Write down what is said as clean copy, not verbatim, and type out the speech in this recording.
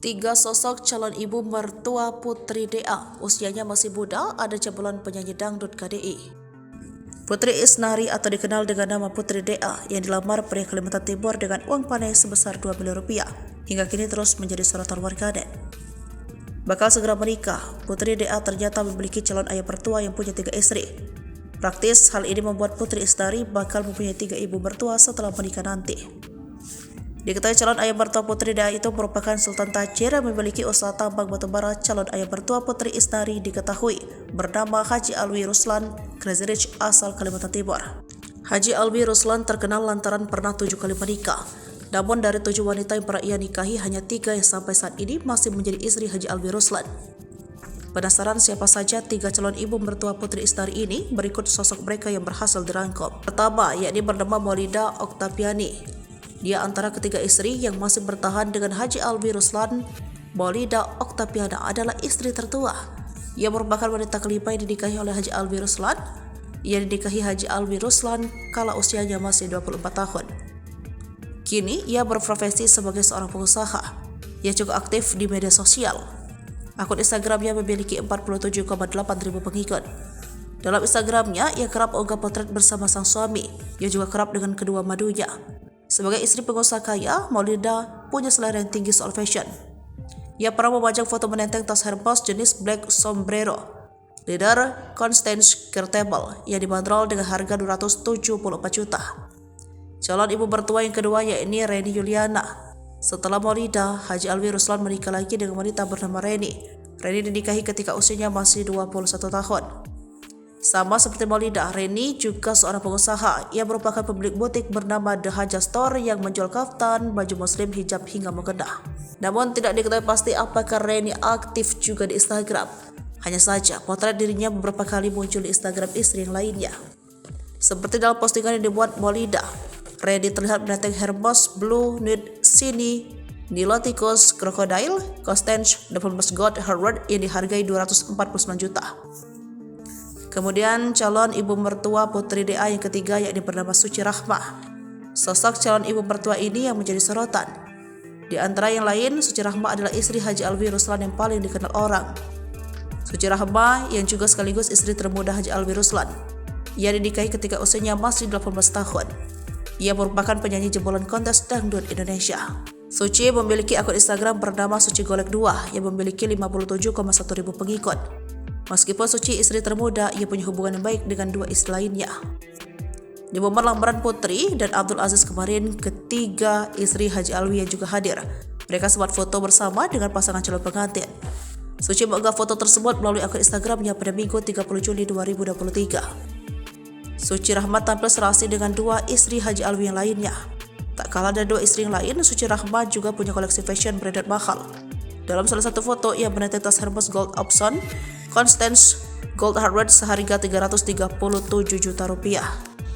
Tiga sosok calon ibu mertua Putri DA, usianya masih muda, ada jebolan penyanyi dangdut KDI. Putri Isnari atau dikenal dengan nama Putri DA yang dilamar pria Kalimantan Timur dengan uang panen sebesar 2 miliar rupiah, hingga kini terus menjadi sorotan warganet. Bakal segera menikah, Putri DA ternyata memiliki calon ayah mertua yang punya 3 istri. Praktis, hal ini membuat Putri Isnari bakal mempunyai 3 ibu mertua setelah menikah nanti. Diketahui calon ayah mertua Putri DA itu merupakan Sultan Tajir yang memiliki usaha tambang batubara. Calon ayah mertua Putri Isnari diketahui bernama Haji Alwi Ruslan, Crazy Rich asal Kalimantan Timur. Haji Alwi Ruslan terkenal lantaran pernah 7 kali menikah. Namun dari 7 wanita yang pernah ia nikahi, hanya 3 yang sampai saat ini masih menjadi istri Haji Alwi Ruslan. Penasaran siapa saja 3 calon ibu mertua Putri Isnari ini? Berikut sosok mereka yang berhasil dirangkum. Pertama, yakni bernama Maulida Oktaviani. Dia antara ketiga istri yang masih bertahan dengan Haji Alwi Ruslan. Maulida Oktaviana adalah istri tertua. Ia merupakan wanita kelima yang dinikahi oleh Haji Alwi Ruslan. Ia dinikahi Haji Alwi Ruslan kala usianya masih 24 tahun. Kini ia berprofesi sebagai seorang pengusaha. Ia juga aktif di media sosial. Akun Instagramnya memiliki 47,8 ribu pengikut. Dalam Instagramnya, ia kerap unggah potret bersama sang suami. Ia juga kerap dengan kedua madunya. Sebagai istri pengusaha kaya, Maulida punya selera yang tinggi soal fashion. Ia pernah memajang foto menenteng tas Hermes jenis Black Sombrero leather Constance Cartable yang dibanderol dengan harga 274 juta. Calon ibu mertua yang kedua yakni Reni Yuliana. Setelah Maulida, Haji Alwi Ruslan menikah lagi dengan wanita bernama Reni. Reni dinikahi ketika usianya masih 21 tahun. Sama seperti Maulida, Reni juga seorang pengusaha. Ia merupakan pemilik butik bernama The Haja Store yang menjual kaftan, baju muslim, hijab hingga mukena. Namun tidak diketahui pasti apakah Reni aktif juga di Instagram. Hanya saja potret dirinya beberapa kali muncul di Instagram istri yang lainnya. Seperti dalam postingan yang dibuat Maulida, Reni terlihat menenteng Hermes Blue Nude Cine Niloticus Crocodile Constance Double Gold Harvard yang dihargai 249 juta. Kemudian calon ibu mertua Putri DA yang ketiga yakni bernama Suci Rahmah. Sosok calon ibu mertua ini yang menjadi sorotan. Di antara yang lain, Suci Rahmah adalah istri Haji Alwi Ruslan yang paling dikenal orang. Suci Rahmah yang juga sekaligus istri termuda Haji Alwi Ruslan. Ia dinikahi ketika usianya masih 18 tahun. Ia merupakan penyanyi jebolan kontes dangdut Indonesia. Suci memiliki akun Instagram bernama Suci Golek 2 yang memiliki 57,1 ribu pengikut. Meskipun Suci istri termuda, ia punya hubungan yang baik dengan 2 istri lainnya. Di momen lamaran Putri dan Abdul Aziz kemarin, ketiga istri Haji Alwi yang juga hadir. Mereka sempat foto bersama dengan pasangan calon pengantin. Suci mengunggah foto tersebut melalui akun Instagramnya pada Minggu 30 Juli 2023. Suci Rahmat tampil serasi dengan 2 istri Haji Alwi yang lainnya. Tak kalah dari 2 istri yang lain, Suci Rahmat juga punya koleksi fashion branded mahal. Dalam salah satu foto, ia menenteng tas Hermes Gold Option Constance Gold Harvard seharga 337 juta rupiah.